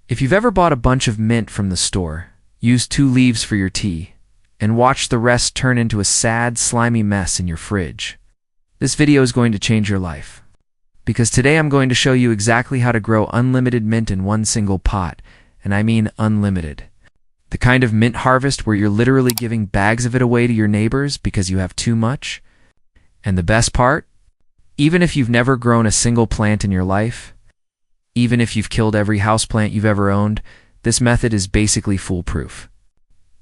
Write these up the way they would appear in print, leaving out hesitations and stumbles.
If you've ever bought a bunch of mint from the store, used 2 leaves for your tea, and watched the rest turn into a sad, slimy mess in your fridge, this video is going to change your life. Because today I'm going to show you exactly how to grow unlimited mint in one single pot, and I mean unlimited. The kind of mint harvest where you're literally giving bags of it away to your neighbors because you have too much. And the best part? Even if you've never grown a single plant in your life, even if you've killed every houseplant you've ever owned, this method is basically foolproof.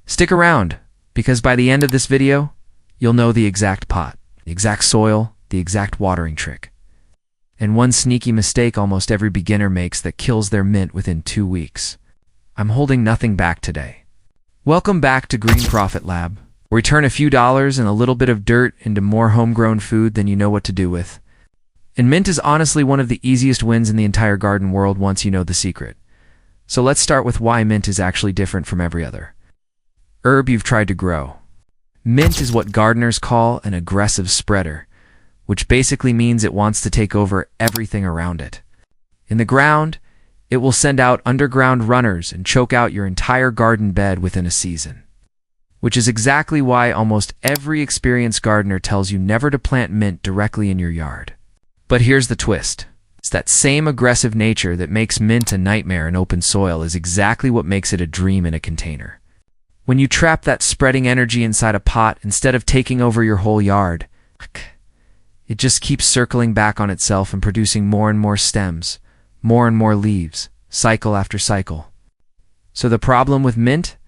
Stick around, because by the end of this video, you'll know the exact pot, the exact soil, the exact watering trick, and one sneaky mistake almost every beginner makes that kills their mint within 2 weeks. I'm holding nothing back today. Welcome back to Green Profit Lab, where we turn a few dollars and a little bit of dirt into more homegrown food than you know what to do with. And mint is honestly one of the easiest wins in the entire garden world once you know the secret. So let's start with why mint is actually different from every other herb you've tried to grow. Mint is what gardeners call an aggressive spreader, which basically means it wants to take over everything around it. In the ground, it will send out underground runners and choke out your entire garden bed within a season. Which is exactly why almost every experienced gardener tells you never to plant mint directly in your yard. But here's the twist. It's that same aggressive nature that makes mint a nightmare in open soil is exactly what makes it a dream in a container. When you trap that spreading energy inside a pot instead of taking over your whole yard, it just keeps circling back on itself and producing more and more stems, more and more leaves, cycle after cycle. So the problem with mint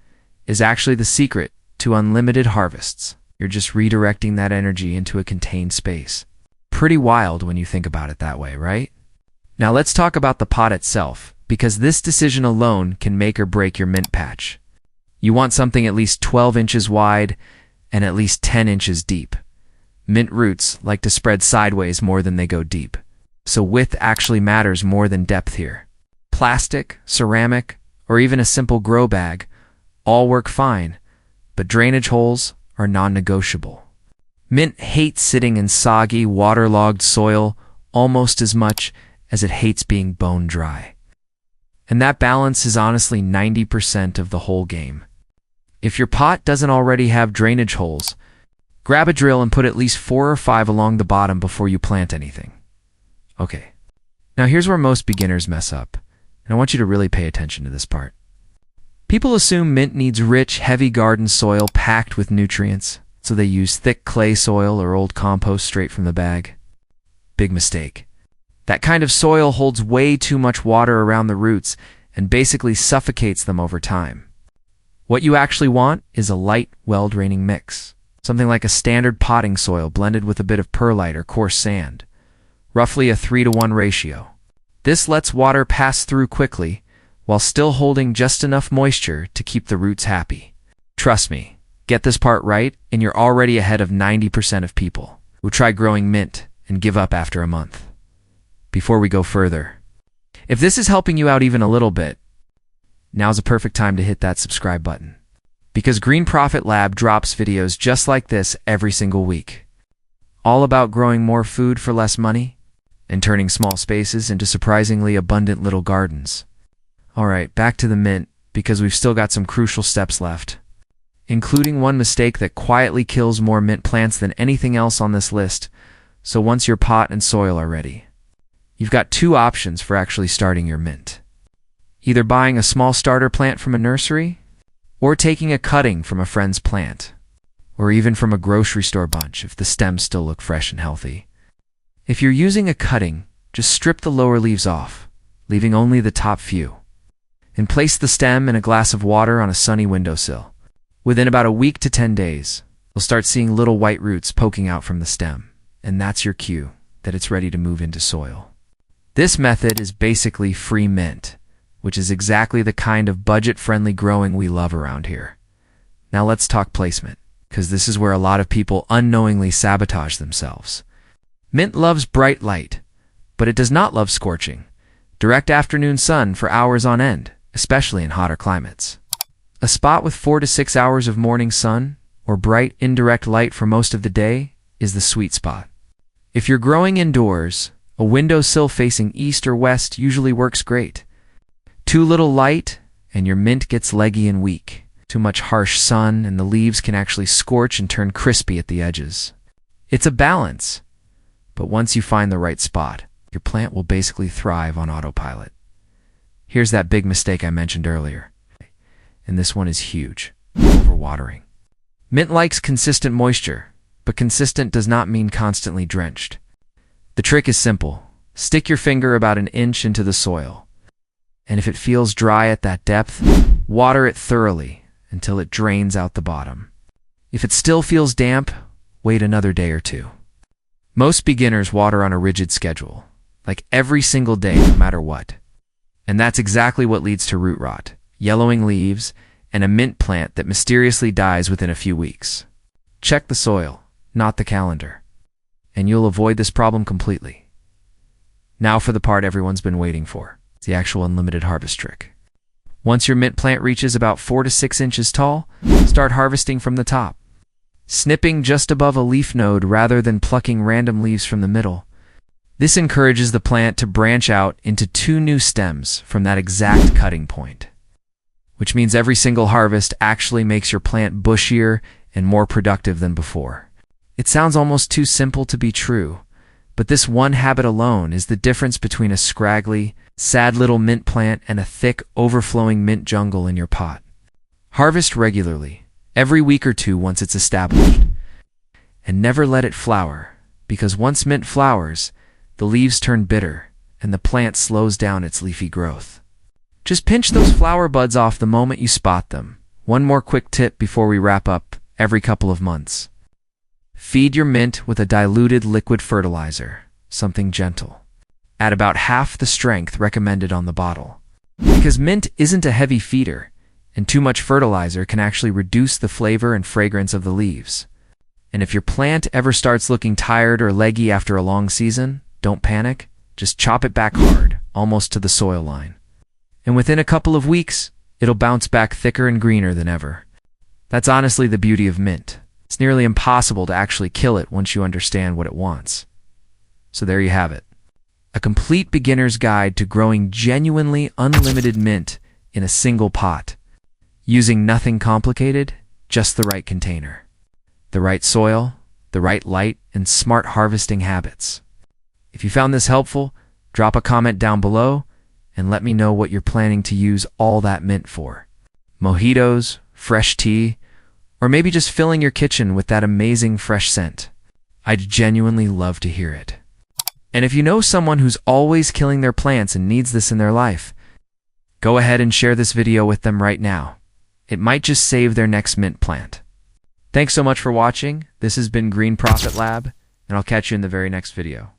is actually the secret to unlimited harvests. You're just redirecting that energy into a contained space. Pretty wild when you think about it that way, right? Now let's talk about the pot itself, because this decision alone can make or break your mint patch. You want something at least 12 inches wide and at least 10 inches deep. Mint roots like to spread sideways more than they go deep, so width actually matters more than depth here. Plastic, ceramic, or even a simple grow bag all work fine, but drainage holes are non-negotiable. Mint hates sitting in soggy, waterlogged soil almost as much as it hates being bone dry. And that balance is honestly 90% of the whole game. If your pot doesn't already have drainage holes, grab a drill and put at least 4 or 5 along the bottom before you plant anything. Okay, now here's where most beginners mess up, and I want you to really pay attention to this part. People assume mint needs rich, heavy garden soil packed with nutrients, so they use thick clay soil or old compost straight from the bag. Big mistake. That kind of soil holds way too much water around the roots and basically suffocates them over time. What you actually want is a light, well-draining mix, something like a standard potting soil blended with a bit of perlite or coarse sand, roughly a 3-to-1 ratio. This lets water pass through quickly while still holding just enough moisture to keep the roots happy. Trust me. Get this part right, and you're already ahead of 90% of people who try growing mint and give up after a month. Before we go further, if this is helping you out even a little bit, now's a perfect time to hit that subscribe button. Because Green Profit Lab drops videos just like this every single week. All about growing more food for less money and turning small spaces into surprisingly abundant little gardens. Alright, back to the mint, because we've still got some crucial steps left, including one mistake that quietly kills more mint plants than anything else on this list. So once your pot and soil are ready, you've got 2 options for actually starting your mint. Either buying a small starter plant from a nursery, or taking a cutting from a friend's plant, or even from a grocery store bunch if the stems still look fresh and healthy. If you're using a cutting, just strip the lower leaves off, leaving only the top few, and place the stem in a glass of water on a sunny windowsill. Within about a week to 10 days, you'll start seeing little white roots poking out from the stem, and that's your cue that it's ready to move into soil. This method is basically free mint, which is exactly the kind of budget-friendly growing we love around here. Now let's talk placement, because this is where a lot of people unknowingly sabotage themselves. Mint loves bright light, but it does not love scorching, direct afternoon sun for hours on end, especially in hotter climates. A spot with 4 to 6 hours of morning sun, or bright, indirect light for most of the day, is the sweet spot. If you're growing indoors, a windowsill facing east or west usually works great. Too little light, and your mint gets leggy and weak. Too much harsh sun, and the leaves can actually scorch and turn crispy at the edges. It's a balance, but once you find the right spot, your plant will basically thrive on autopilot. Here's that big mistake I mentioned earlier, and this one is huge: overwatering. Mint likes consistent moisture, but consistent does not mean constantly drenched. The trick is simple. Stick your finger about an inch into the soil, and if it feels dry at that depth, water it thoroughly until it drains out the bottom. If it still feels damp, wait another day or two. Most beginners water on a rigid schedule, like every single day no matter what. And that's exactly what leads to root rot, yellowing leaves, and a mint plant that mysteriously dies within a few weeks. Check the soil, not the calendar, and you'll avoid this problem completely. Now for the part everyone's been waiting for, the actual unlimited harvest trick. Once your mint plant reaches about 4 to 6 inches tall, start harvesting from the top. Snipping just above a leaf node rather than plucking random leaves from the middle. This encourages the plant to branch out into 2 new stems from that exact cutting point, which means every single harvest actually makes your plant bushier and more productive than before. It sounds almost too simple to be true, but this one habit alone is the difference between a scraggly, sad little mint plant and a thick, overflowing mint jungle in your pot. Harvest regularly, every week or two once it's established. And never let it flower, because once mint flowers, the leaves turn bitter and the plant slows down its leafy growth. Just pinch those flower buds off the moment you spot them. One more quick tip before we wrap up: every couple of months, feed your mint with a diluted liquid fertilizer, something gentle. Add about half the strength recommended on the bottle. Because mint isn't a heavy feeder, and too much fertilizer can actually reduce the flavor and fragrance of the leaves. And if your plant ever starts looking tired or leggy after a long season, don't panic. Just chop it back hard, almost to the soil line. And within a couple of weeks, it'll bounce back thicker and greener than ever. That's honestly the beauty of mint. It's nearly impossible to actually kill it once you understand what it wants. So there you have it. A complete beginner's guide to growing genuinely unlimited mint in a single pot. Using nothing complicated, just the right container. The right soil, the right light, and smart harvesting habits. If you found this helpful, drop a comment down below and let me know what you're planning to use all that mint for. Mojitos, fresh tea, or maybe just filling your kitchen with that amazing fresh scent. I'd genuinely love to hear it. And if you know someone who's always killing their plants and needs this in their life, go ahead and share this video with them right now. It might just save their next mint plant. Thanks so much for watching. This has been Green Profit Lab, and I'll catch you in the very next video.